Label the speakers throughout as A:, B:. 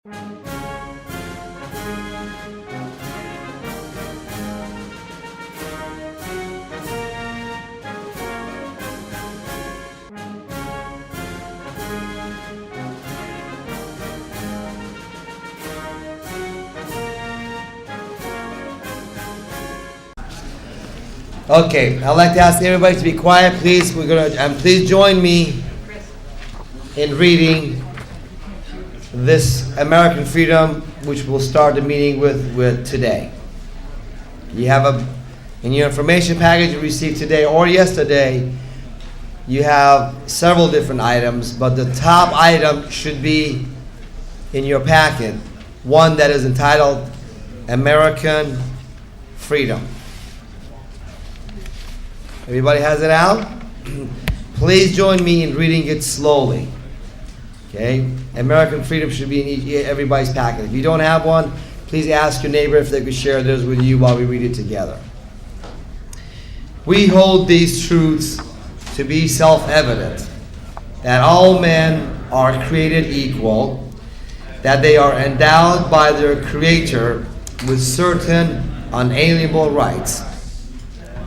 A: Okay, I'd like to ask everybody to be quiet, please. Please join me in reading this American Freedom, which we'll start the meeting with today. You have in your information package you received today or yesterday, you have several different items, but the top item should be in your packet, one that is entitled American Freedom. Everybody has it out? Please join me in reading it slowly. Okay? American Freedom should be in everybody's packet. If you don't have one, please ask your neighbor if they could share theirs with you while we read it together. We hold these truths to be self-evident, that all men are created equal, that they are endowed by their Creator with certain unalienable rights,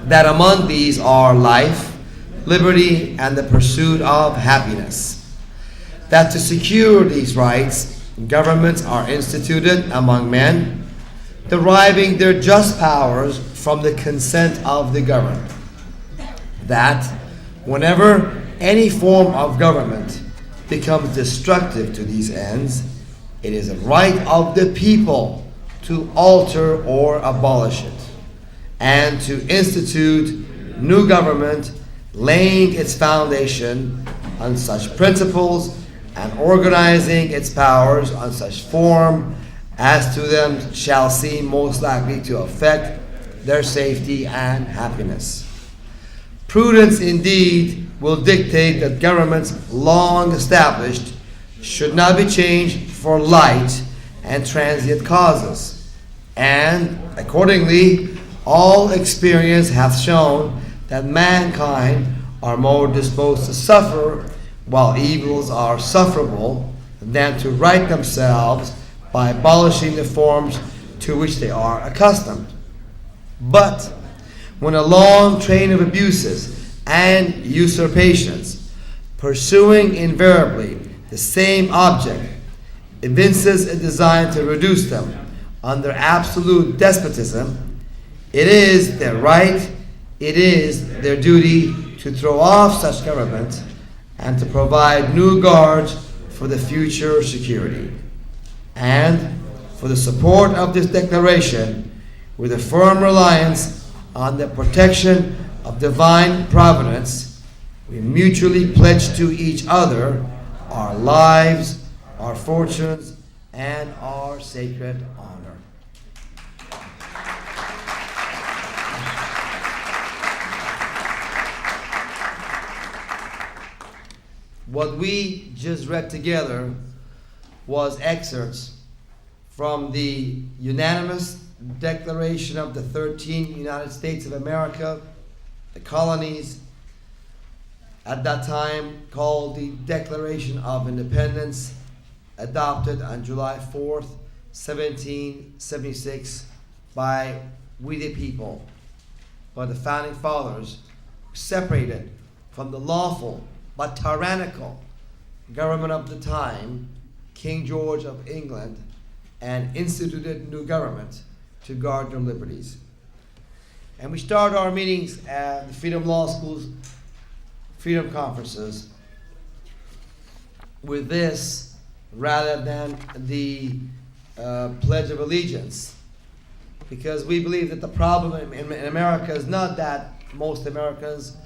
A: that among these are life, liberty, and the pursuit of happiness. That to secure these rights, governments are instituted among men, deriving their just powers from the consent of the governed. That whenever any form of government becomes destructive to these ends, it is a right of the people to alter or abolish it, and to institute new government, laying its foundation on such principles and organizing its powers on such form as to them shall seem most likely to affect their safety and happiness. Prudence indeed will dictate that governments long established should not be changed for light and transient causes, and accordingly all experience hath shown that mankind are more disposed to suffer while evils are sufferable than to right themselves by abolishing the forms to which they are accustomed. But when a long train of abuses and usurpations, pursuing invariably the same object, evinces a design to reduce them under absolute despotism, it is their right, it is their duty to throw off such government and to provide new guards for the future security. And for the support of this declaration, with a firm reliance on the protection of divine providence, we mutually pledge to each other our lives, our fortunes, and our sacred honor. What we just read together was excerpts from the unanimous Declaration of the 13 United States of America, the colonies, at that time called the Declaration of Independence, adopted on July 4th, 1776 by we the people, by the founding fathers, separated from the lawful but tyrannical government of the time, King George of England, and instituted new government to guard their liberties. And we start our meetings at the Freedom Law School's Freedom Conferences with this rather than the Pledge of Allegiance, because we believe that the problem in America is not that most Americans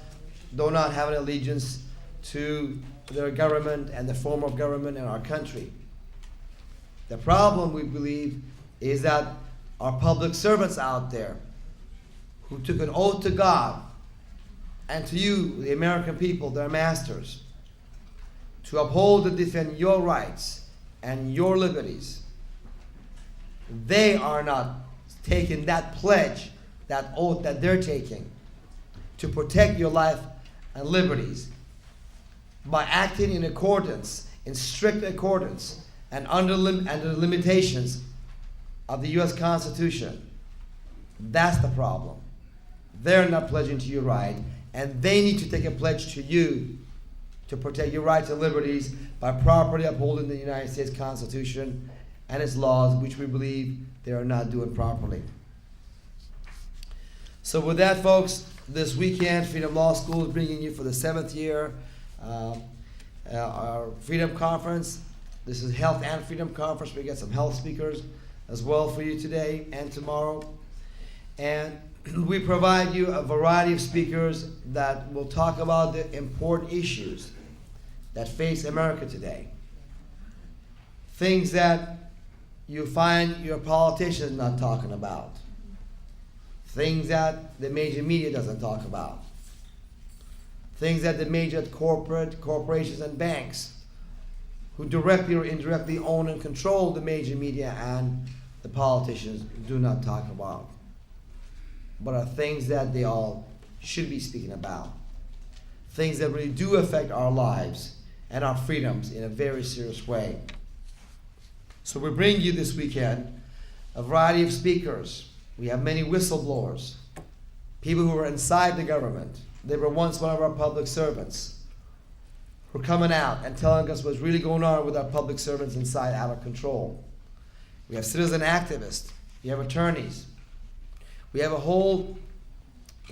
A: do not have an allegiance to their government and the form of government in our country. The problem, we believe, is that our public servants out there who took an oath to God and to you, the American people, their masters, to uphold and defend your rights and your liberties, they are not taking that pledge, that oath that they're taking to protect your life and liberties by acting in accordance, in strict accordance and under the limitations of the U.S. Constitution. That's the problem. They're not pledging to your right, and they need to take a pledge to you to protect your rights and liberties by properly upholding the United States Constitution and its laws, which we believe they are not doing properly. So with that, folks, this weekend, Freedom Law School is bringing you for the 7th year our Freedom Conference. This is Health and Freedom Conference. We got some health speakers as well for you today and tomorrow. And we provide you a variety of speakers that will talk about the important issues that face America today. Things that you find your politicians not talking about. Things that the major media doesn't talk about. Things that the major corporations and banks, who directly or indirectly own and control the major media and the politicians, do not talk about, but are things that they all should be speaking about. Things that really do affect our lives and our freedoms in a very serious way. So we bring you this weekend a variety of speakers. We have many whistleblowers, people who are inside the government. They were once one of our public servants, who are coming out and telling us what's really going on with our public servants inside, out of control. We have citizen activists. We have attorneys. We have a whole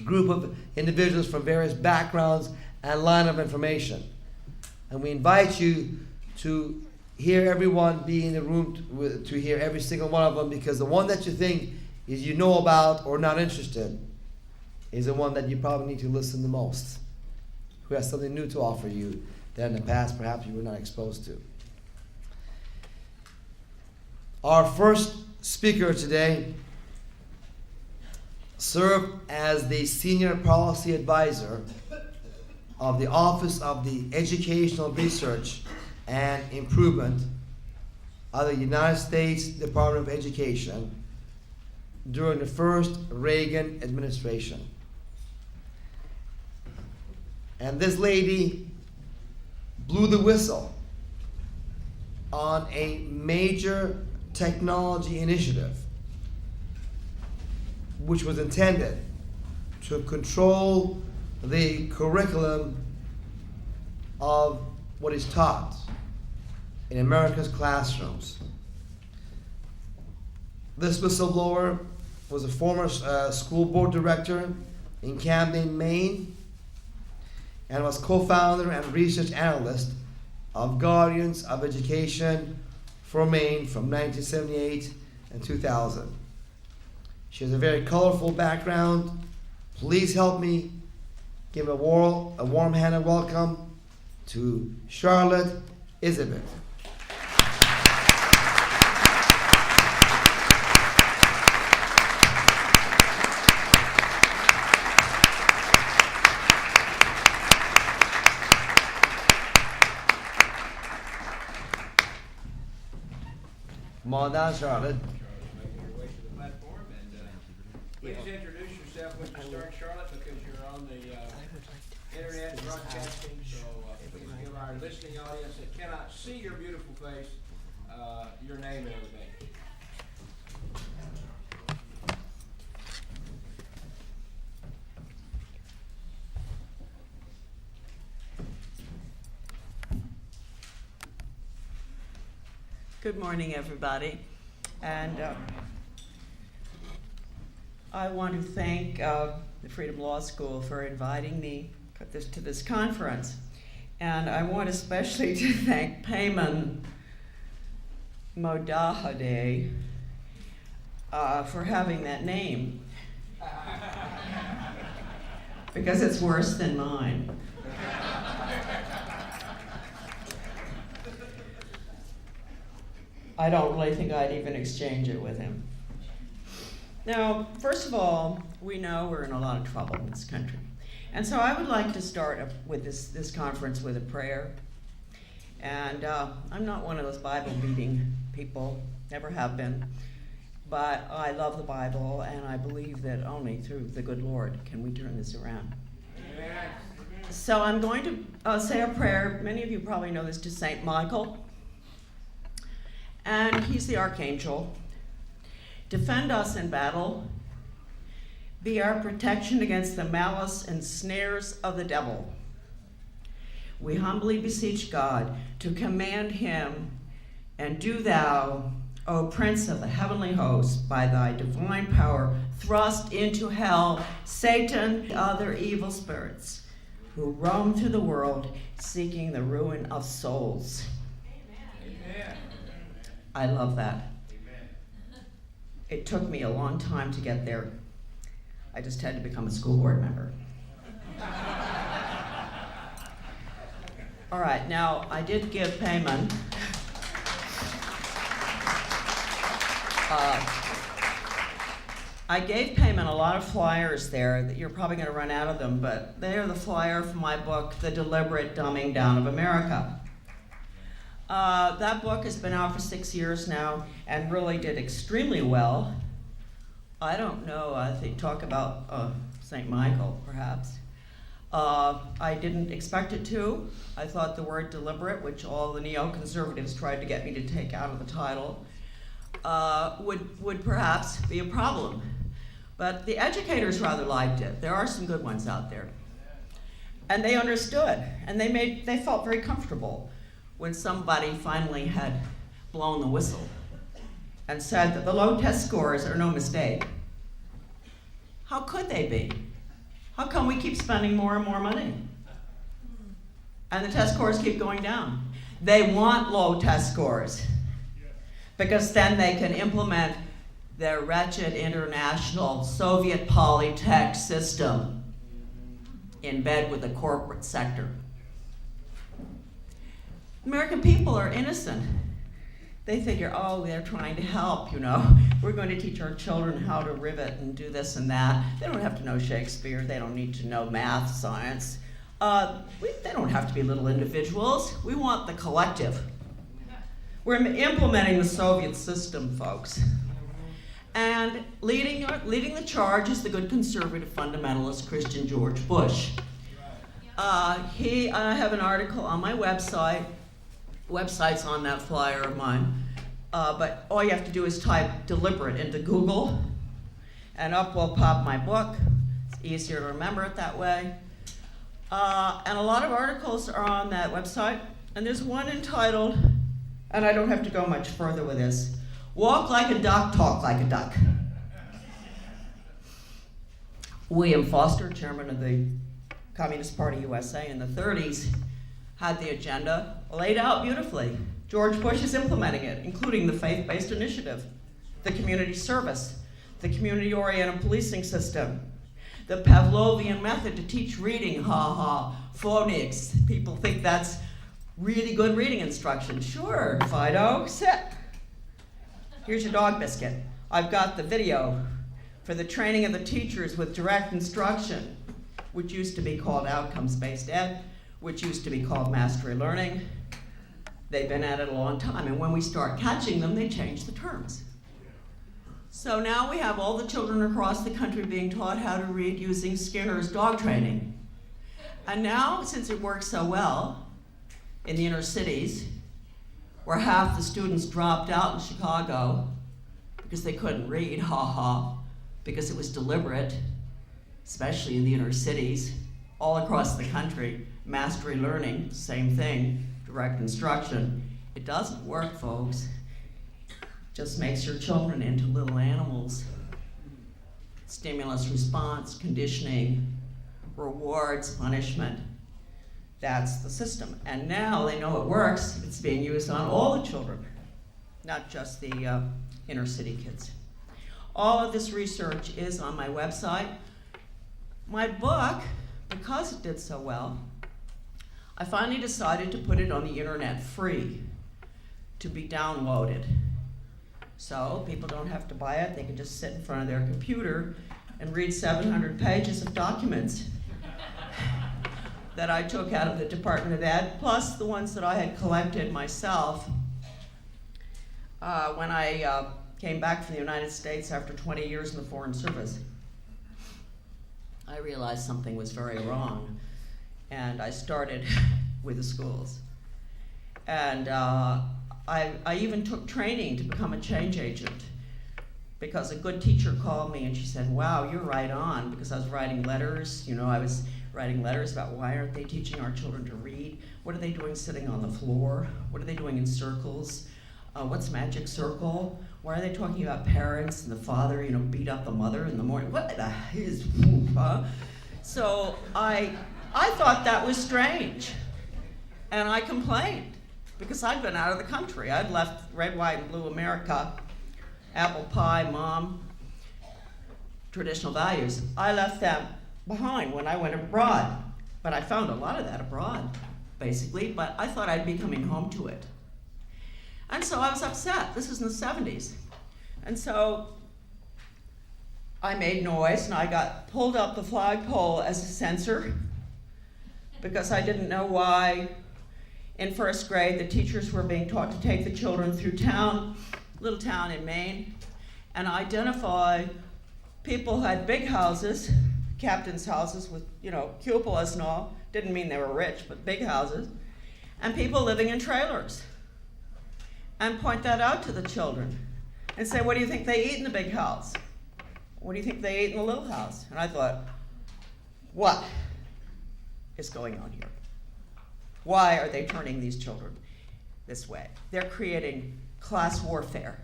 A: group of individuals from various backgrounds and line of information. And we invite you to hear everyone, be in the room to hear every single one of them, because the one that you think is you know about or not interested is the one that you probably need to listen the most, who has something new to offer you that in the past perhaps you were not exposed to. Our first speaker today served as the Senior Policy Advisor of the Office of the Educational Research and Improvement of the United States Department of Education during the first Reagan administration. And this lady blew the whistle on a major technology initiative which was intended to control the curriculum of what is taught in America's classrooms. This whistleblower was a former school board director in Camden, Maine, and was co-founder and research analyst of Guardians of Education for Maine from 1978 and 2000. She has a very colorful background. Please help me give a warm hand and welcome to Charlotte Iserbyt. Come on down, Charlotte.
B: Making your way to the platform, and please introduce yourself when you start, Charlotte, because you're on the internet broadcasting. So please give our listening audience that cannot see your beautiful face your name and everything.
C: Good morning, everybody. And I want to thank the Freedom Law School for inviting me to this conference. And I want especially to thank Payman Modahade for having that name, because it's worse than mine. I don't really think I'd even exchange it with him. Now, first of all, we know we're in a lot of trouble in this country. And so I would like to start with this conference with a prayer. And I'm not one of those Bible-beating people, never have been. But I love the Bible, and I believe that only through the good Lord can we turn this around.
B: Amen.
C: So I'm going to say a prayer. Many of you probably know this, to St. Michael. And he's the archangel. Defend us in battle. Be our protection against the malice and snares of the devil. We humbly beseech God to command him, and do thou, O Prince of the heavenly host, by thy divine power, thrust into hell Satan and other evil spirits who roam through the world seeking the ruin of souls.
B: Amen.
C: I love that.
B: Amen.
C: It took me a long time to get there. I just had to become a school board member. All right, now I did give payment. I gave Payman a lot of flyers there that you're probably going to run out of them, but they are the flyer for my book, The Deliberate Dumbing Down of America. That book has been out for 6 years now and really did extremely well. I don't know, I think talk about St. Michael, perhaps. I didn't expect it to. I thought the word deliberate, which all the neoconservatives tried to get me to take out of the title, would perhaps be a problem. But the educators rather liked it. There are some good ones out there. And they understood, and they felt very comfortable when somebody finally had blown the whistle and said that the low test scores are no mistake. How could they be? How come we keep spending more and more money? And the test scores keep going down. They want low test scores because then they can implement their wretched international Soviet polytech system in bed with the corporate sector. American people are innocent. They figure, oh, they're trying to help, you know. We're going to teach our children how to rivet and do this and that. They don't have to know Shakespeare. They don't need to know math, science. They don't have to be little individuals. We want the collective. We're implementing the Soviet system, folks. And leading the charge is the good conservative fundamentalist Christian George Bush. I have an article on my website. Website's on that flyer of mine. But all you have to do is type deliberate into Google, and up will pop my book. It's easier to remember it that way. And a lot of articles are on that website. And there's one entitled, and I don't have to go much further with this, Walk Like a Duck, Talk Like a Duck. William Foster, chairman of the Communist Party USA in the 30s, had the agenda laid out beautifully. George Bush is implementing it, including the faith-based initiative, the community service, the community-oriented policing system, the Pavlovian method to teach reading, phonics. People think that's really good reading instruction. Sure, Fido, sit. Here's your dog biscuit. I've got the video for the training of the teachers with direct instruction, which used to be called outcomes-based ed, which used to be called mastery learning. They've been at it a long time, and when we start catching them, they change the terms. So now we have all the children across the country being taught how to read using Skinner's dog training. And now, since it works so well in the inner cities, where half the students dropped out in Chicago because they couldn't read, because it was deliberate, especially in the inner cities, all across the country, mastery learning, same thing, direct instruction. It doesn't work, folks. Just makes your children into little animals. Stimulus response, conditioning, rewards, punishment. That's the system. And now they know it works. It's being used on all the children, not just the inner city kids. All of this research is on my website. My book, because it did so well, I finally decided to put it on the internet free to be downloaded. So people don't have to buy it. They can just sit in front of their computer and read 700 pages of documents that I took out of the Department of Ed, plus the ones that I had collected myself when I came back from the United States after 20 years in the Foreign Service. I realized something was very wrong, and I started with the schools. And I even took training to become a change agent, because a good teacher called me and she said, wow, you're right on, because I was writing letters. I was writing letters about why aren't they teaching our children to read? What are they doing sitting on the floor? What are they doing in circles? What's magic circle? Why are they talking about parents and the father, beat up the mother in the morning? What the hell is, huh? So I thought that was strange, and I complained, because I'd been out of the country. I'd left red, white, and blue America, apple pie, mom, traditional values. I left them behind when I went abroad. But I found a lot of that abroad, basically, but I thought I'd be coming home to it. And so I was upset. This was in the 70s. And so I made noise, and I got pulled up the flagpole as a censor, because I didn't know why in first grade the teachers were being taught to take the children through little town in Maine, and identify people who had big houses, captain's houses with, cupolas and all. Didn't mean they were rich, but big houses, and people living in trailers. And point that out to the children and say, what do you think they eat in the big house? What do you think they eat in the little house? And I thought, what is going on here? Why are they turning these children this way? They're creating class warfare.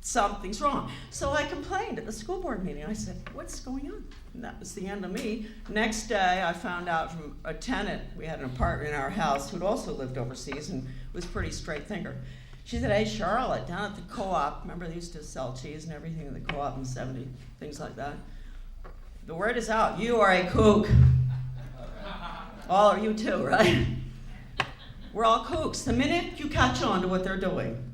C: Something's wrong. So I complained at the school board meeting. I said, what's going on? And that was the end of me. Next day, I found out from a tenant, we had an apartment in our house, who'd also lived overseas and was a pretty straight thinker. She said, hey, Charlotte, down at the co-op, remember they used to sell cheese and everything in the co-op in the 70s, things like that. The word is out, you are a kook. All of you too, right? We're all kooks. The minute you catch on to what they're doing,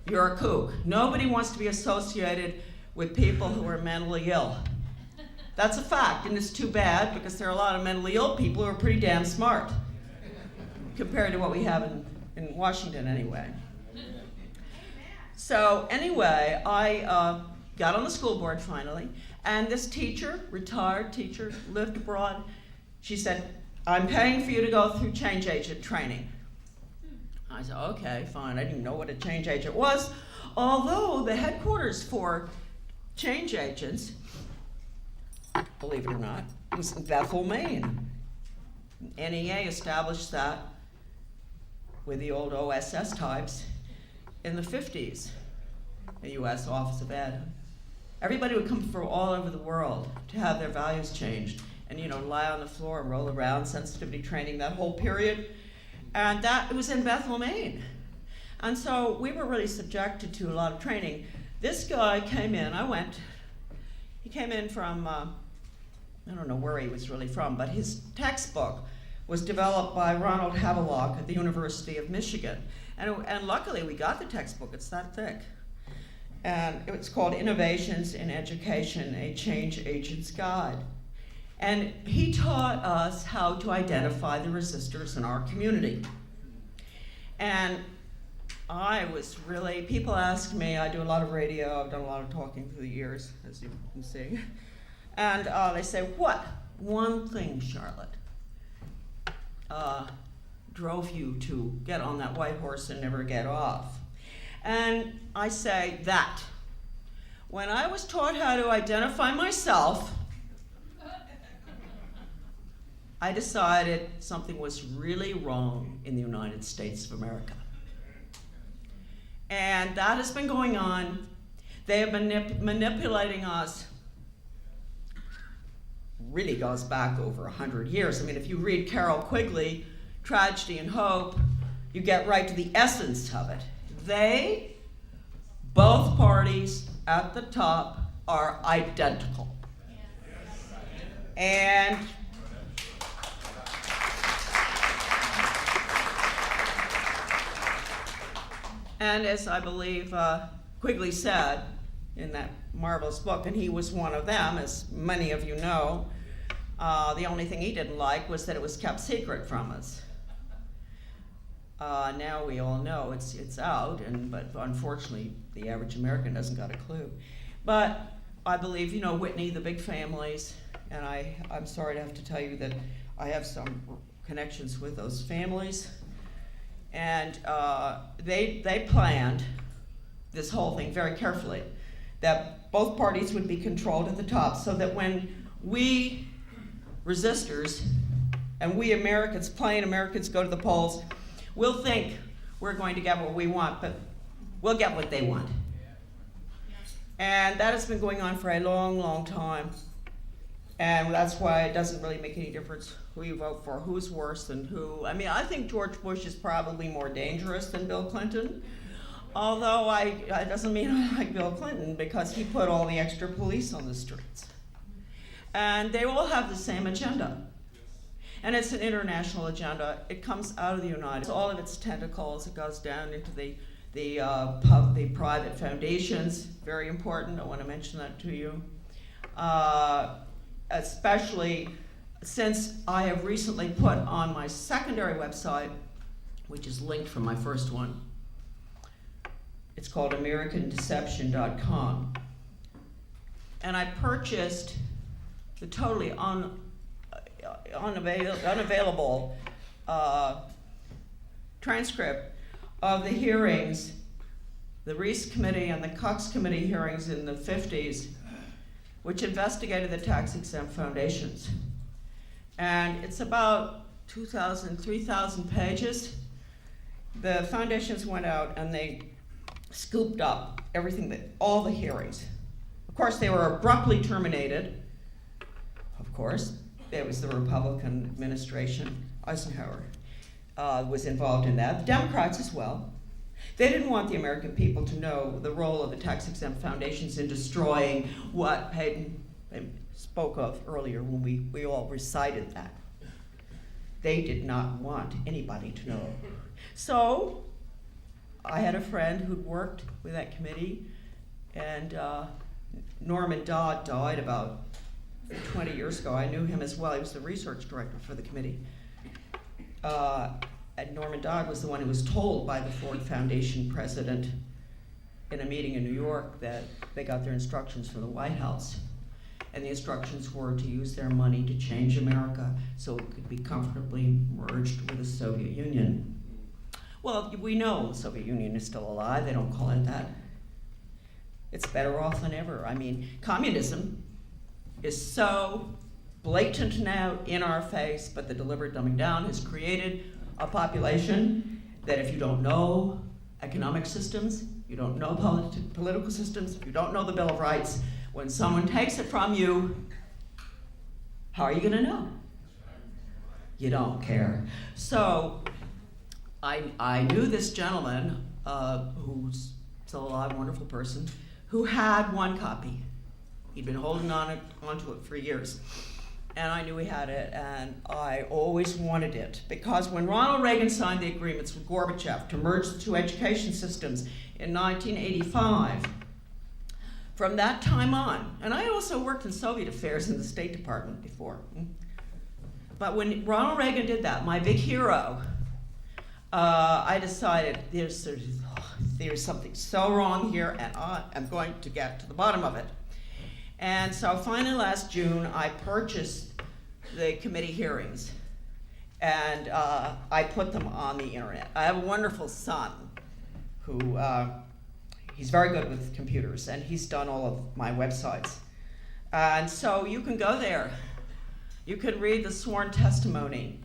C: you're a kook. Nobody wants to be associated with people who are mentally ill. That's a fact, and it's too bad, because there are a lot of mentally ill people who are pretty damn smart, compared to what we have in Washington anyway. So anyway, I got on the school board finally, and this teacher, retired teacher, lived abroad, she said, I'm paying for you to go through change agent training. I said, okay, fine. I didn't know what a change agent was, although the headquarters for change agents, believe it or not, was in Bethel, Maine. NEA established that with the old OSS types in the 50s, the U.S. Office of Ed. Everybody would come from all over the world to have their values changed and, lie on the floor and roll around, sensitivity training, that whole period. And it was in Bethel, Maine. And so we were really subjected to a lot of training. This guy came in, he came in from, I don't know where he was really from, but his textbook was developed by Ronald Havelock at the University of Michigan. And luckily we got the textbook, it's that thick. And it's called Innovations in Education, a Change Agent's Guide. And he taught us how to identify the resistors in our community. And people ask me, I do a lot of radio, I've done a lot of talking through the years, as you can see. And they say, what one thing, Charlotte, drove you to get on that white horse and never get off? And I say that. When I was taught how to identify myself, I decided something was really wrong in the United States of America. And that has been going on. They have been manipulating us. Really goes back over 100 years. I mean, if you read Carol Quigley, Tragedy and Hope, you get right to the essence of it. Both parties at the top, are identical. And as I believe Quigley said in that marvelous book, and he was one of them, as many of you know, the only thing he didn't like was that it was kept secret from us. Now we all know it's out, but unfortunately the average American doesn't got a clue. But I believe, Whitney, the big families, and I'm sorry to have to tell you that I have some connections with those families. And they planned this whole thing very carefully, that both parties would be controlled at the top, so that when we resistors and we Americans, plain Americans, go to the polls, we'll think we're going to get what we want, but we'll get what they want. And that has been going on for a long, long time. And that's why it doesn't really make any difference who you vote for, who's worse than who. I mean, I think George Bush is probably more dangerous than Bill Clinton. Although it doesn't mean I like Bill Clinton, because he put all the extra police on the streets. And they all have the same agenda. And it's an international agenda. It comes out of the United States. All of its tentacles, it goes down into the private foundations. Very important, I want to mention that to you. Especially since I have recently put on my secondary website, which is linked from my first one. It's called AmericanDeception.com. And I purchased the totally unavailable transcript of the hearings, the Reese Committee and the Cox Committee hearings in the 50s, which investigated the tax-exempt foundations. And it's about 2,000, 3,000 pages. The foundations went out and they scooped up everything, all the hearings. Of course, they were abruptly terminated. Of course, it was the Republican administration. Eisenhower was involved in that. The Democrats as well. They didn't want the American people to know the role of the tax-exempt foundations in destroying what Hayden spoke of earlier when we all recited that. They did not want anybody to know. So I had a friend who'd worked with that committee, and Norman Dodd died about 20 years ago. I knew him as well. He was the research director for the committee. And Norman Dodd was the one who was told by the Ford Foundation president in a meeting in New York that they got their instructions from the White House. And the instructions were to use their money to change America so it could be comfortably merged with the Soviet Union. Well, we know the Soviet Union is still alive. They don't call it that. It's better off than ever. I mean, communism is so blatant now, in our face, but the deliberate dumbing down has created a population that if you don't know economic systems, you don't know political systems, you don't know the Bill of Rights, when someone takes it from you, how are you going to know? You don't care. So I knew this gentleman, who's still alive, wonderful person, who had one copy. He'd been holding onto it for years. And I knew he had it, and I always wanted it. Because when Ronald Reagan signed the agreements with Gorbachev to merge the two education systems in 1985, from that time on, and I also worked in Soviet affairs in the State Department before, but when Ronald Reagan did that, my big hero, I decided there's something so wrong here, and I am going to get to the bottom of it. And so finally last June, I purchased the committee hearings, and I put them on the internet. I have a wonderful son who, he's very good with computers, and he's done all of my websites. And so you can go there. You can read the sworn testimony.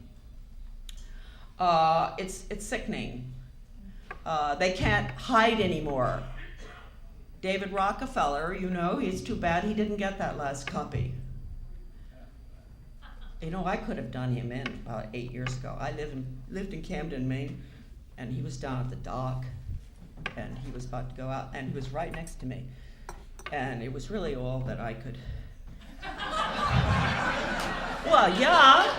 C: It's sickening. They can't hide anymore. David Rockefeller, you know, it's too bad he didn't get that last copy. You know, I could have done him in about 8 years ago. I lived in Camden, Maine, and he was down at the dock, and he was about to go out, and he was right next to me. And it was really all that I could. Well, yeah.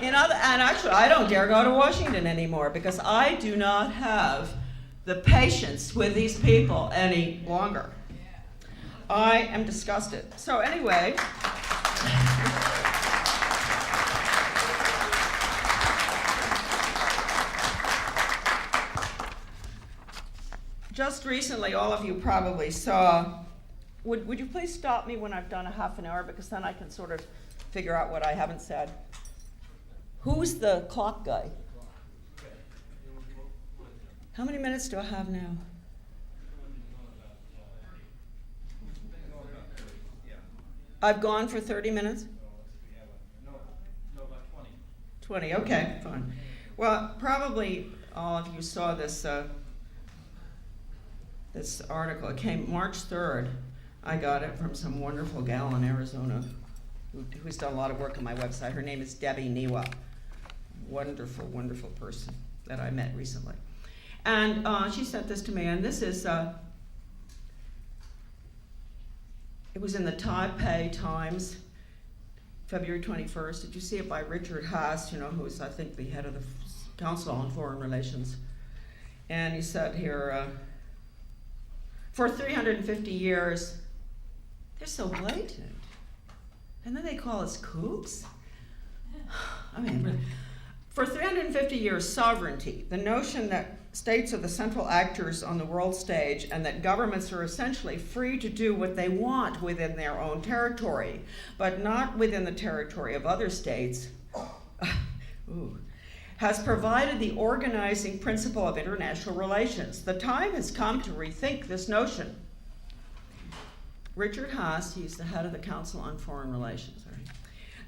C: You know, and actually, I don't dare go to Washington anymore because I do not have the patience with these people any longer. I am disgusted. So anyway, just recently, all of you probably saw, would you please stop me when I've done a half an hour, because then I can sort of figure out what I haven't said. Who's the clock guy? How many minutes do I have now? I've gone for 30 minutes?
B: No, about 20.
C: 20, okay, fine. Well, probably all of you saw this this article. It came March 3rd. I got it from some wonderful gal in Arizona who's done a lot of work on my website. Her name is Debbie Niwa. Wonderful, wonderful person that I met recently. And she sent this to me, and this is, it was in the Taipei Times, February 21st. Did you see it by Richard Haas, who's, I think, the head of the Council on Foreign Relations? And he said here, for 350 years, they're so blatant. And then they call us kooks? I mean, for 350 years, sovereignty, the notion that states are the central actors on the world stage and that governments are essentially free to do what they want within their own territory, but not within the territory of other states, has provided the organizing principle of international relations. The time has come to rethink this notion. Richard Haas, he's the head of the Council on Foreign Relations. Right?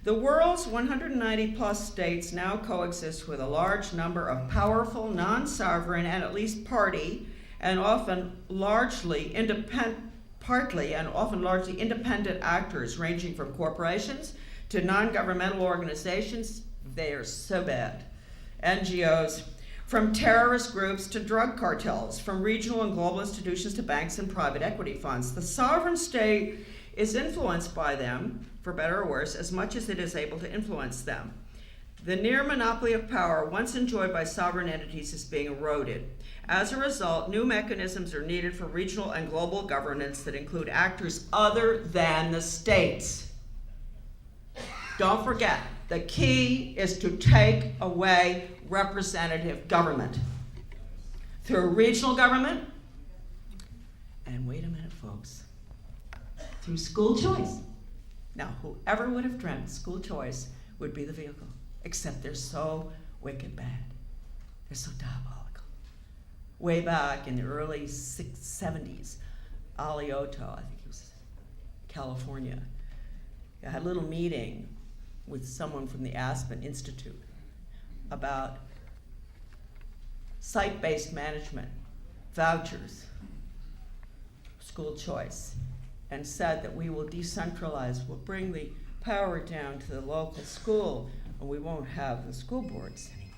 C: The world's 190 plus states now coexist with a large number of powerful, non-sovereign, and at least party, and often largely independent actors ranging from corporations to non-governmental organizations. They are so bad. NGOs, from terrorist groups to drug cartels, from regional and global institutions to banks and private equity funds. The sovereign state is influenced by them, for better or worse, as much as it is able to influence them. The near monopoly of power once enjoyed by sovereign entities is being eroded. As a result, new mechanisms are needed for regional and global governance that include actors other than the states. Don't forget, the key is to take away representative government through regional government, and wait a minute, folks, through school choice. Now, whoever would have dreamt school choice would be the vehicle, except they're so wicked bad. They're so diabolical. Way back in the early 70s, Alioto, I think he was California, I had a little meeting with someone from the Aspen Institute about site-based management, vouchers, school choice, and said that we will decentralize, we'll bring the power down to the local school, and we won't have the school boards anymore.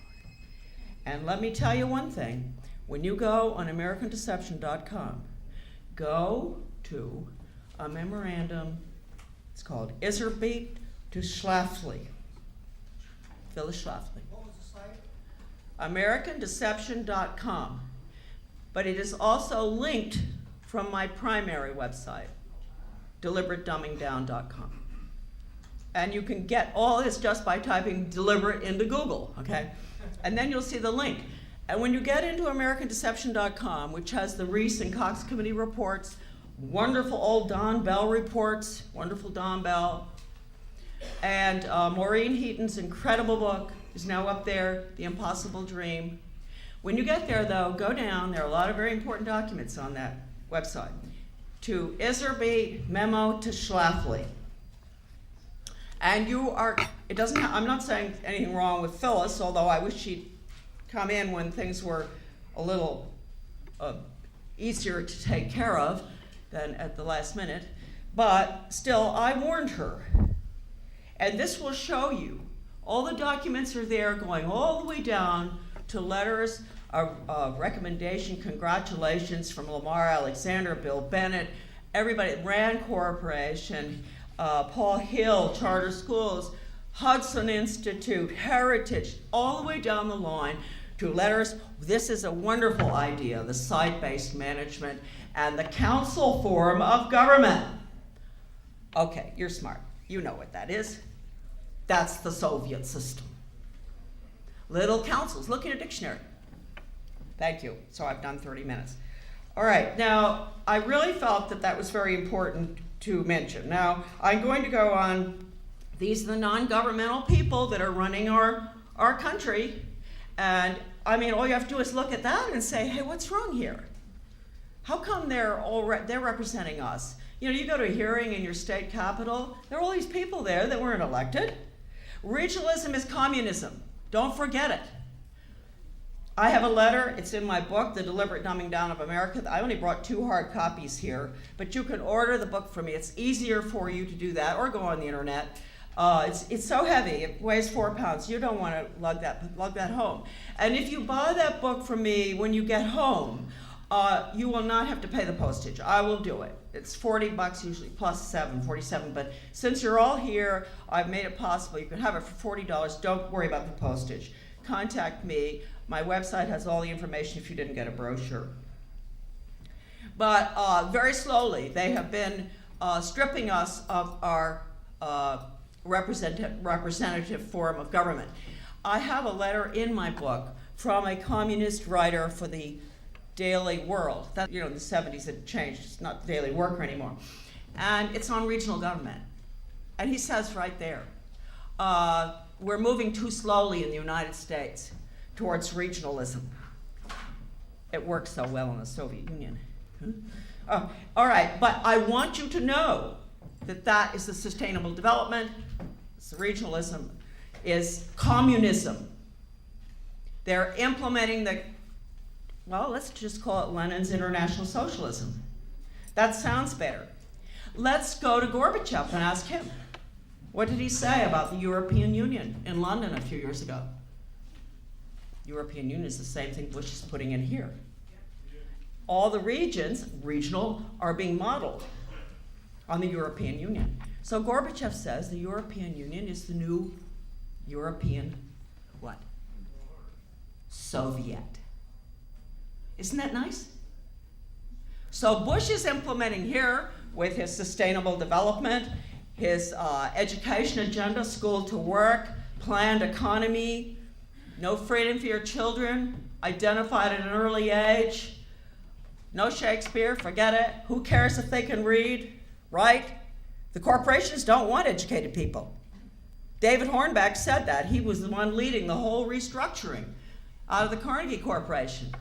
C: And let me tell you one thing, when you go on AmericanDeception.com, go to a memorandum, it's called Iserbyt to Schlafly, Phyllis Schlafly.
B: What was the site?
C: AmericanDeception.com. But it is also linked from my primary website, DeliberateDumbingDown.com. And you can get all this just by typing deliberate into Google, okay? And then you'll see the link. And when you get into AmericanDeception.com, which has the Reese and Cox Committee reports, wonderful old Don Bell reports, wonderful Don Bell, and Maureen Heaton's incredible book is now up there, The Impossible Dream. When you get there, though, go down. There are a lot of very important documents on that website. To Iserbyt Memo to Schlafly. And you are, it doesn't, I'm not saying anything wrong with Phyllis, although I wish she'd come in when things were a little easier to take care of than at the last minute. But still, I warned her. And this will show you, all the documents are there going all the way down to letters, recommendation, congratulations from Lamar Alexander, Bill Bennett, everybody, Rand Corporation, Paul Hill, Charter Schools, Hudson Institute, Heritage, all the way down the line to letters. This is a wonderful idea, the site-based management and the council form of government. Okay, you're smart. You know what that is. That's the Soviet system. Little councils. Look in a dictionary. Thank you. So I've done 30 minutes. All right. Now, I really felt that that was very important to mention. Now, I'm going to go on. These are the non-governmental people that are running our country. And I mean, all you have to do is look at that and say, hey, what's wrong here? How come they're representing us? You know, you go to a hearing in your state capital, there are all these people there that weren't elected. Regionalism is communism. Don't forget it. I have a letter, it's in my book, The Deliberate Dumbing Down of America. I only brought 2 hard copies here, but you can order the book from me. It's easier for you to do that, or go on the internet. It's so heavy, it weighs 4 pounds. You don't want to lug that home. And if you buy that book from me when you get home, you will not have to pay the postage. I will do it. It's $40 usually, plus $47, but since you're all here, I've made it possible. You can have it for $40. Don't worry about the postage. Contact me. My website has all the information if you didn't get a brochure. But very slowly, they have been stripping us of our representative form of government. I have a letter in my book from a communist writer for the Daily World. That, you know, in the 70s it changed. It's not Daily Worker anymore. And it's on regional government. And he says right there, we're moving too slowly in the United States towards regionalism. It worked so well in the Soviet Union. All right, but I want you to know that that is the sustainable development. Regionalism is communism. They're implementing well, let's just call it Lenin's International Socialism. That sounds better. Let's go to Gorbachev and ask him. What did he say about the European Union in London a few years ago? European Union is the same thing Bush is putting in here. All the regions, regional, are being modeled on the European Union. So Gorbachev says the European Union is the new European what? Soviet. Isn't that nice? So Bush is implementing here with his sustainable development, his education agenda, school to work, planned economy, no freedom for your children, identified at an early age, no Shakespeare, forget it. Who cares if they can read, right? The corporations don't want educated people. David Hornbeck said that. He was the one leading the whole restructuring out of the Carnegie Corporation.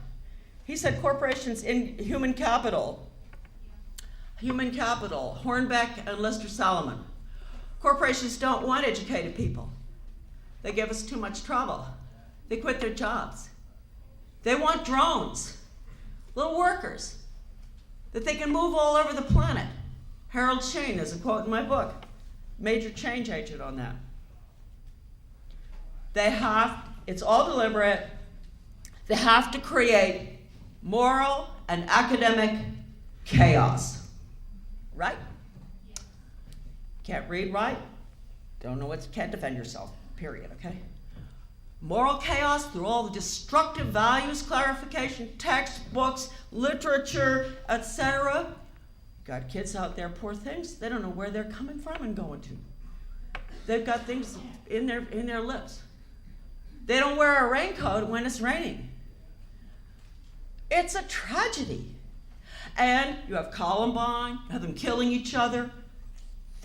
C: He said corporations in human capital, Hornbeck and Lester Salomon. Corporations don't want educated people. They give us too much trouble. They quit their jobs. They want drones, little workers, that they can move all over the planet. Harold Sheen, there's a quote in my book, major change agent on that. It's all deliberate. They have to create moral and academic chaos, right? Can't read right, can't defend yourself, period, okay? Moral chaos through all the destructive values, clarification, textbooks, literature, etc. Got kids out there, poor things, they don't know where they're coming from and going to. They've got things in their lips. They don't wear a raincoat when it's raining. It's a tragedy. And you have Columbine, you have them killing each other.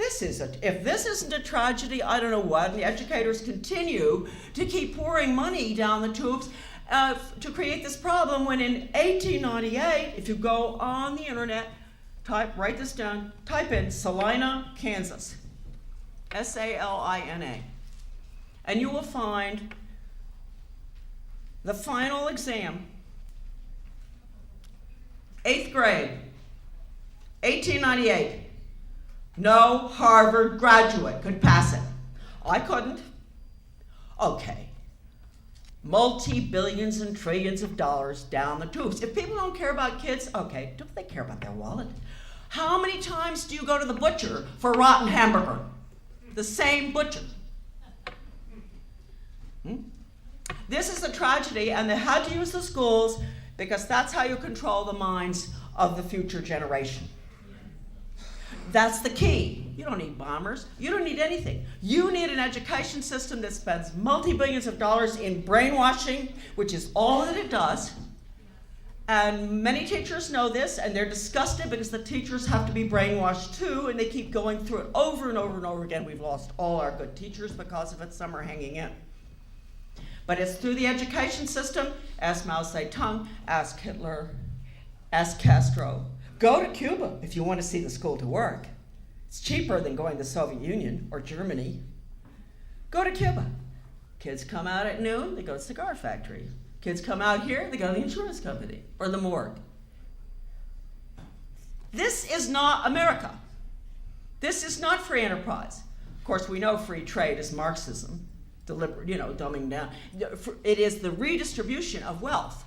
C: If this isn't a tragedy, I don't know what. And the educators continue to keep pouring money down the tubes to create this problem when in 1898, if you go on the internet, write this down, type in Salina, Kansas, Salina, and you will find the final exam, 8th grade, 1898. No Harvard graduate could pass it. I couldn't. Okay. Multi-billions and trillions of dollars down the tubes. If people don't care about kids, okay, don't they care about their wallet? How many times do you go to the butcher for a rotten hamburger? The same butcher. This is a tragedy, and they had to use the schools because that's how you control the minds of the future generation. That's the key. You don't need bombers. You don't need anything. You need an education system that spends multi-billions of dollars in brainwashing, which is all that it does. And many teachers know this, and they're disgusted because the teachers have to be brainwashed too, and they keep going through it over and over and over again. We've lost all our good teachers because of it. Some are hanging in. But it's through the education system. Ask Mao Zedong, ask Hitler, ask Castro. Go to Cuba if you want to see the school to work. It's cheaper than going to the Soviet Union or Germany. Go to Cuba. Kids come out at noon, they go to the cigar factory. Kids come out here, they go to the insurance company or the morgue. This is not America. This is not free enterprise. Of course, we know free trade is Marxism, deliberate, dumbing down. It is the redistribution of wealth.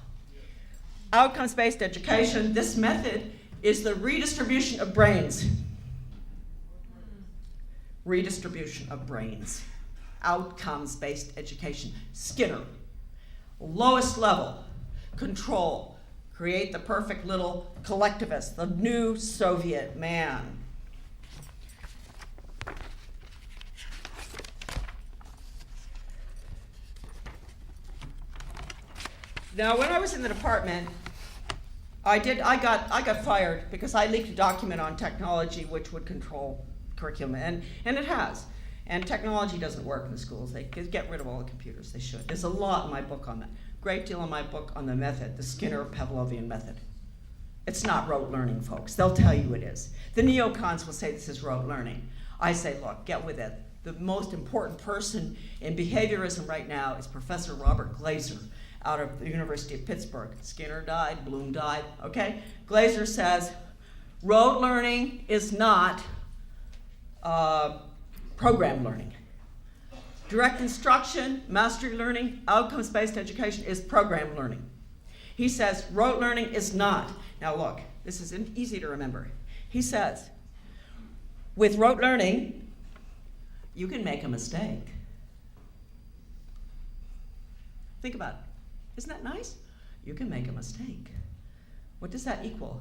C: Outcomes-based education, this method is the redistribution of brains. Redistribution of brains. Outcomes-based education. Skinner. Lowest level. Control. Create the perfect little collectivist, the new Soviet man. Now, when I was in the department, I got fired because I leaked a document on technology which would control curriculum, and it has. And technology doesn't work in the schools. They get rid of all the computers. They should. There's a lot in my book on that. Great deal in my book on the method, the Skinner-Pavlovian method. It's not rote learning, folks. They'll tell you it is. The neocons will say this is rote learning. I say, look, get with it. The most important person in behaviorism right now is Professor Robert Glaser out of the University of Pittsburgh. Skinner died, Bloom died, okay? Glaser says, rote learning is not program learning. Direct instruction, mastery learning, outcomes-based education is program learning. He says rote learning is not. Now look, this is easy to remember. He says, with rote learning, you can make a mistake. Think about it. Isn't that nice? You can make a mistake. What does that equal?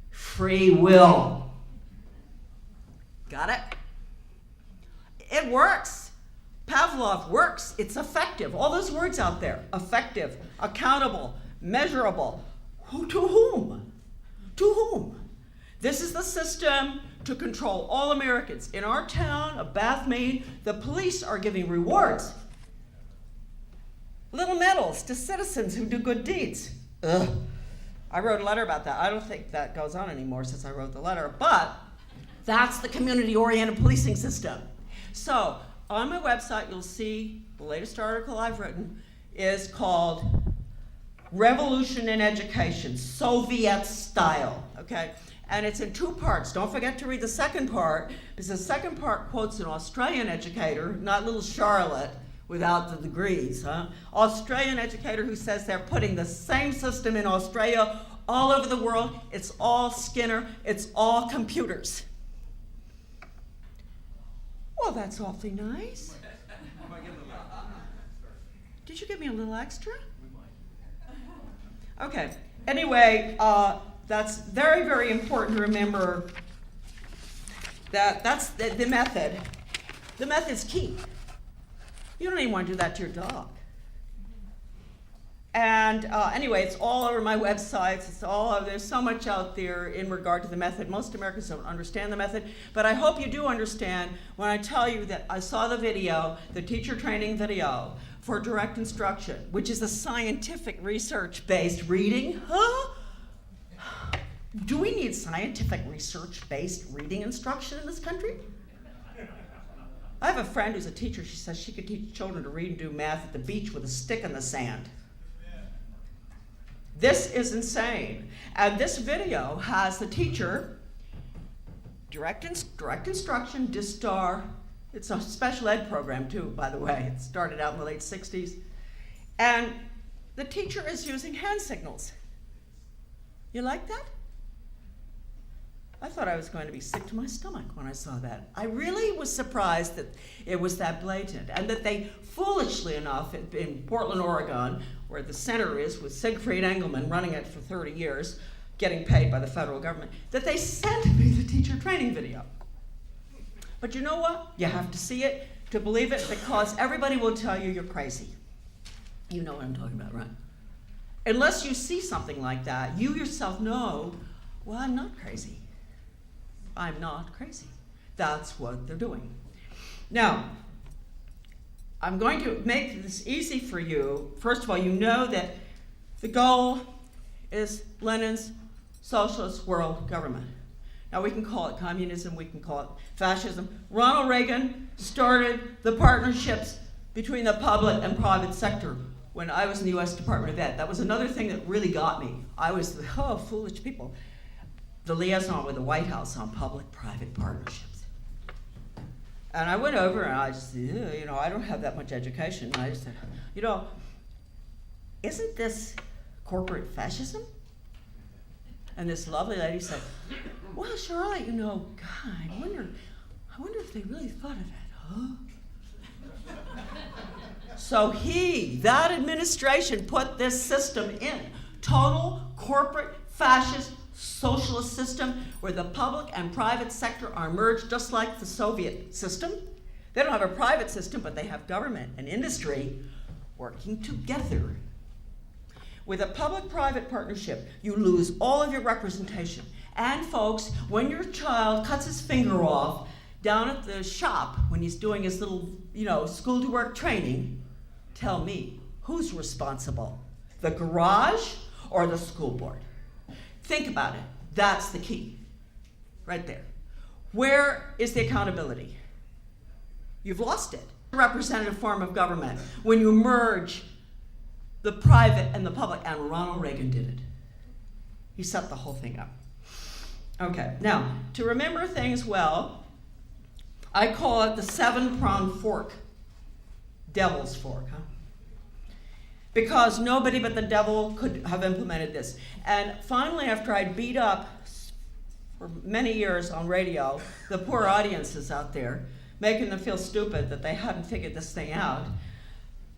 C: Free will. Got it? It works. Pavlov works. It's effective. All those words out there. Effective, accountable, measurable. To whom? To whom? This is the system to control all Americans. In our town of Bath, Maine, the police are giving rewards. Little medals to citizens who do good deeds. Ugh. I wrote a letter about that. I don't think that goes on anymore since I wrote the letter, but that's the community-oriented policing system. So on my website, you'll see the latest article I've written is called Revolution in Education, Soviet Style, okay? And it's in 2 parts. Don't forget to read the second part, because the second part quotes an Australian educator, not little Charlotte without the degrees, Australian educator who says they're putting the same system in Australia all over the world. It's all Skinner. It's all computers. Well, that's awfully nice. Did you give me a little extra? Okay. Anyway, that's very, very important to remember that that's the method. The method's key. You don't even want to do that to your dog. And anyway, it's all over my websites. There's so much out there in regard to the method. Most Americans don't understand the method, but I hope you do understand when I tell you that I saw the video, the teacher training video for direct instruction, which is a scientific research-based reading. Huh? Do we need scientific research-based reading instruction in this country? I have a friend who's a teacher. She says she could teach children to read and do math at the beach with a stick in the sand. This is insane. And this video has the teacher, direct instruction, DISTAR. It's a special ed program too, by the way. It started out in the late 60s. And the teacher is using hand signals. You like that? I thought I was going to be sick to my stomach when I saw that. I really was surprised that it was that blatant, and that they, foolishly enough, in Portland, Oregon, where the center is with Siegfried Engelman running it for 30 years, getting paid by the federal government, that they sent me the teacher training video. But you know what? You have to see it to believe it, because everybody will tell you you're crazy. You know what I'm talking about, right? Unless you see something like that, you yourself know, well, I'm not crazy. I'm not crazy. That's what they're doing. Now, I'm going to make this easy for you. First of all, you know that the goal is Lenin's socialist world government. Now, we can call it communism, we can call it fascism. Ronald Reagan started the partnerships between the public and private sector when I was in the U.S. Department of Ed. That was another thing that really got me. I was the, foolish people, the liaison with the White House on public-private partnerships. And I went over and I just said, you know, I don't have that much education. And I just said, you know, isn't this corporate fascism? And this lovely lady said, well, Charlotte, you know, God, I wonder if they really thought of that, huh? So that administration put this system in, total corporate fascist socialist system where the public and private sector are merged just like the Soviet system. They don't have a private system, but they have government and industry working together. With a public-private partnership, you lose all of your representation. And folks, when your child cuts his finger off down at the shop when he's doing his little, school to work training, tell me, who's responsible? The garage or the school board? Think about it. That's the key, right there. Where is the accountability? You've lost it. Representative form of government when you merge the private and the public, and Ronald Reagan did it. He set the whole thing up. Okay, now, to remember things well, I call it the 7-pronged fork. Devil's fork, huh? Because nobody but the devil could have implemented this. And finally, after I'd beat up for many years on radio the poor audiences out there, making them feel stupid that they hadn't figured this thing out,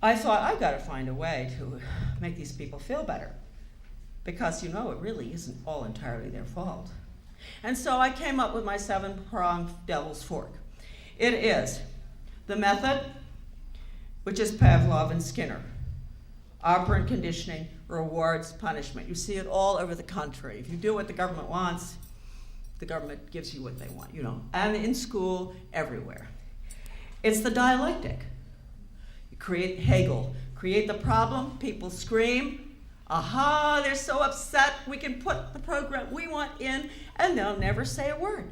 C: I thought, I've got to find a way to make these people feel better. Because, it really isn't all entirely their fault. And so I came up with my 7-pronged devil's fork. It is the method, which is Pavlov and Skinner. Operant conditioning, rewards, punishment. You see it all over the country. If you do what the government wants, the government gives you what they want, And in school, everywhere. It's the dialectic. You create create the problem, people scream, aha, they're so upset, we can put the program we want in, and they'll never say a word.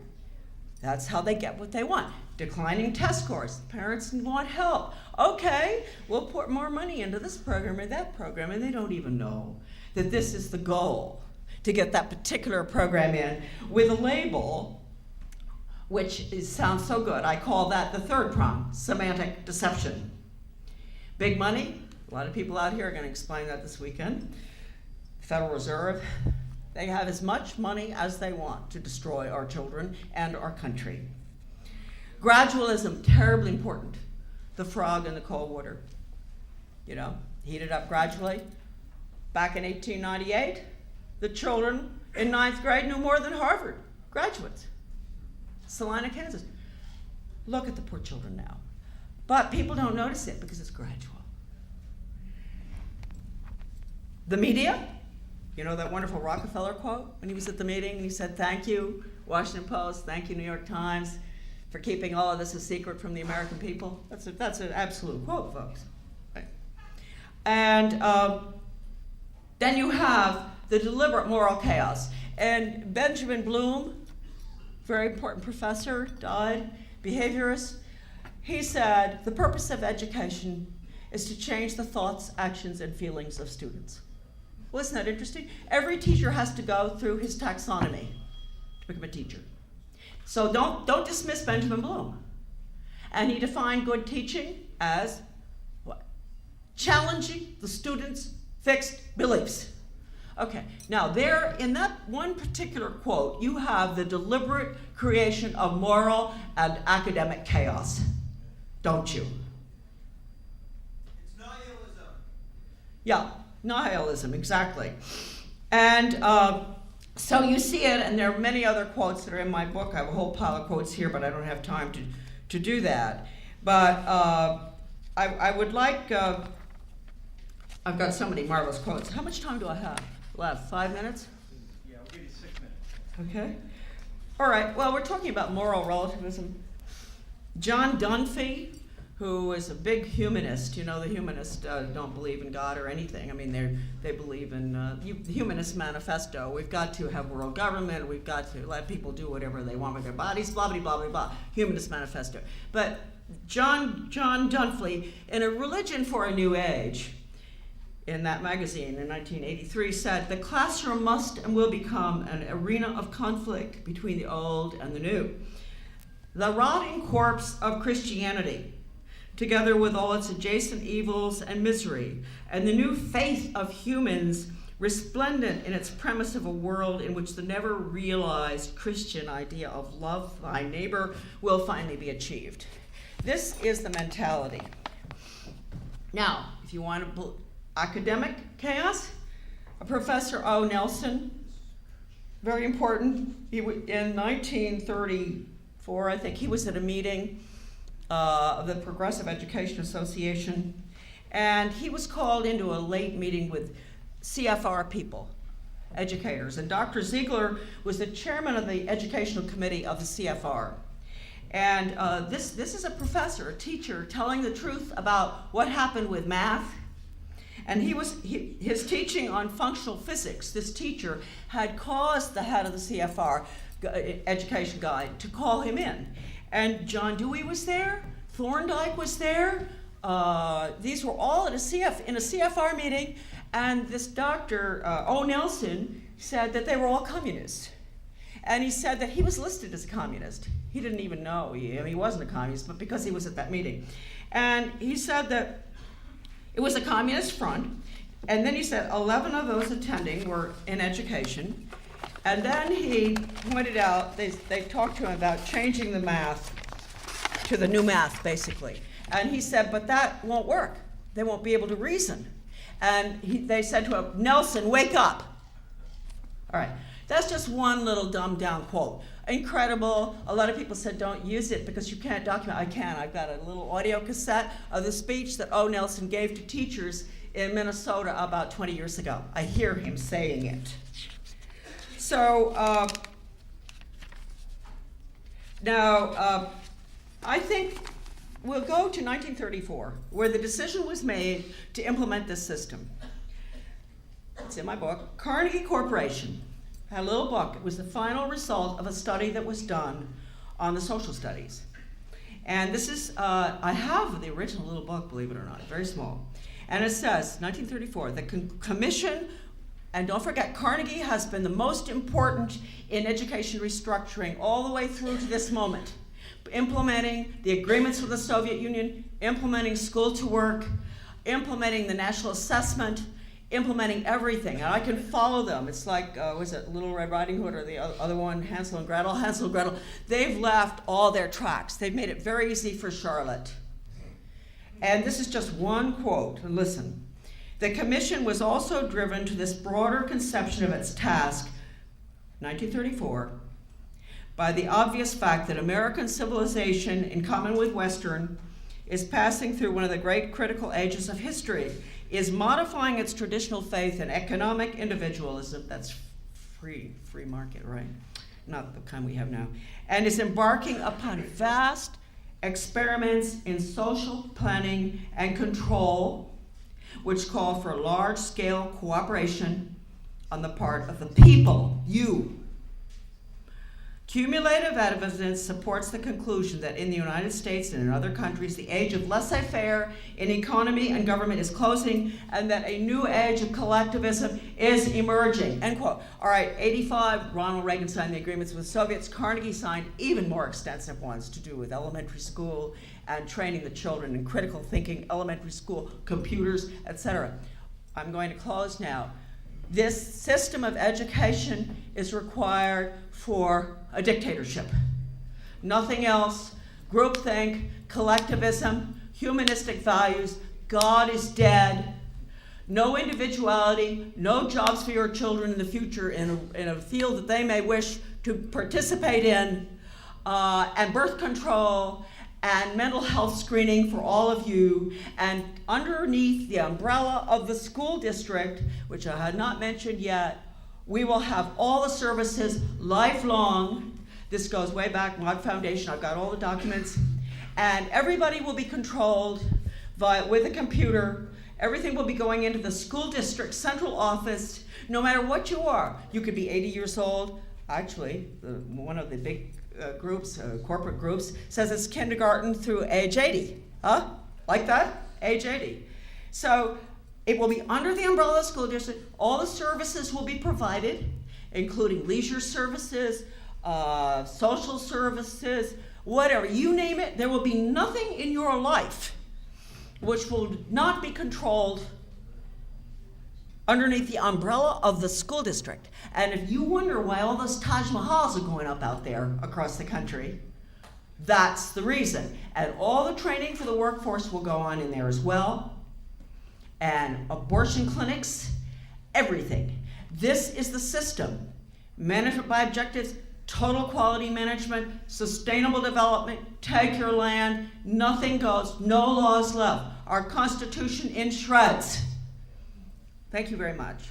C: That's how they get what they want. Declining test scores. Parents want help. Okay, we'll put more money into this program or that program, and they don't even know that this is the goal, to get that particular program in with a label, which sounds so good. I call that the 3rd prong, semantic deception. Big money. A lot of people out here are going to explain that this weekend. Federal Reserve. They have as much money as they want to destroy our children and our country. Gradualism, terribly important. The frog in the cold water. Heated up gradually. Back in 1898, the children in 9th grade knew more than Harvard graduates. Salina, Kansas. Look at the poor children now. But people don't notice it because it's gradual. The media, that wonderful Rockefeller quote when he was at the meeting and he said, thank you, Washington Post, thank you, New York Times, for keeping all of this a secret from the American people. That's an absolute quote, folks. Right. And then you have the deliberate moral chaos. And Benjamin Bloom, very important professor, died, behaviorist, he said, the purpose of education is to change the thoughts, actions, and feelings of students. Well, isn't that interesting? Every teacher has to go through his taxonomy to become a teacher. So don't dismiss Benjamin Bloom. And he defined good teaching as what? Challenging the students' fixed beliefs. Okay, now there, in that one particular quote, you have the deliberate creation of moral and academic chaos, don't you?
B: It's nihilism.
C: Yeah, nihilism, exactly. And so you see it, and there are many other quotes that are in my book. I have a whole pile of quotes here, but I don't have time to do that. But I would like, I've got so many marvelous quotes. How much time do I have left? 5 minutes?
B: Yeah, we'll give you 6 minutes.
C: Okay. All right, well, we're talking about moral relativism. John Dunphy, who is a big humanist. You know, the humanists don't believe in God or anything. I mean, they believe in the Humanist Manifesto. We've got to have world government. We've got to let people do whatever they want with their bodies, blah, blah, blah, blah, blah. Humanist Manifesto. But John Dunfley, in A Religion for a New Age, in that magazine in 1983, said, the classroom must and will become an arena of conflict between the old and the new. The rotting corpse of Christianity, together with all its adjacent evils and misery, and the new faith of humans, resplendent in its premise of a world in which the never realized Christian idea of love thy neighbor will finally be achieved. This is the mentality. Now, if you want to academic chaos, Professor O. Nelson, very important. In 1934, I think, he was at a meeting of the Progressive Education Association, and he was called into a late meeting with CFR people, educators, and Dr. Ziegler was the chairman of the educational committee of the CFR. And this is a professor, a teacher, telling the truth about what happened with math. And his teaching on functional physics, this teacher had caused the head of the CFR education guide to call him in. And John Dewey was there, Thorndike was there. These were all in a CFR meeting, and this Dr. O. Nelson said that they were all communists. And he said that he was listed as a communist. He didn't even know. He wasn't a communist, but because he was at that meeting. And he said that it was a communist front. And then he said 11 of those attending were in education. And then he pointed out, they talked to him about changing the math to the new math, basically. And he said, but that won't work. They won't be able to reason. And they said to him, Nelson, wake up. All right. That's just one little dumbed down quote. Incredible. A lot of people said don't use it because you can't document. I can. I've got a little audio cassette of the speech that O. Nelson gave to teachers in Minnesota about 20 years ago. I hear him saying it. So now I think we'll go to 1934, where the decision was made to implement this system. It's in my book. Carnegie Corporation had a little book. It was the final result of a study that was done on the social studies. And this is, I have the original little book, believe it or not, very small. And it says, 1934, the commission, and don't forget, Carnegie has been the most important in education restructuring all the way through to this moment. Implementing the agreements with the Soviet Union, implementing school to work, implementing the national assessment, implementing everything, and I can follow them. It's like, was it Little Red Riding Hood or the other one, Hansel and Gretel? Hansel and Gretel. They've left all their tracks. They've made it very easy for Charlotte. And this is just one quote. Listen. The commission was also driven to this broader conception of its task, 1934, by the obvious fact that American civilization, in common with Western, is passing through one of the great critical ages of history, is modifying its traditional faith in economic individualism, that's free market, right? Not the kind we have now, and is embarking upon vast experiments in social planning and control, which call for large-scale cooperation on the part of the people, you. Cumulative evidence supports the conclusion that in the United States and in other countries, the age of laissez-faire in economy and government is closing, and that a new age of collectivism is emerging, end quote. All right, 85, Ronald Reagan signed the agreements with Soviets. Carnegie signed even more extensive ones to do with elementary school and training the children in critical thinking, elementary school, computers, etc. I'm going to close now. This system of education is required for a dictatorship. Nothing else. Groupthink, collectivism, humanistic values. God is dead. No individuality, no jobs for your children in the future in a field that they may wish to participate in, and birth control, and mental health screening for all of you, and underneath the umbrella of the school district, which I had not mentioned yet, we will have all the services lifelong. This goes way back, Mott Foundation, I've got all the documents. And everybody will be controlled with a computer. Everything will be going into the school district central office, no matter what you are. You could be 80 years old. Actually, one of the big groups, corporate groups, says it's kindergarten through age 80. Huh? Like that? Age 80. So it will be under the umbrella of the school district. All the services will be provided, including leisure services, social services, whatever. You name it, there will be nothing in your life which will not be controlled underneath the umbrella of the school district. And if you wonder why all those Taj Mahals are going up out there across the country, that's the reason. And all the training for the workforce will go on in there as well. And abortion clinics, everything. This is the system. Management by objectives, total quality management, sustainable development, take your land, nothing goes, no laws left. Our Constitution in shreds. Thank you very much.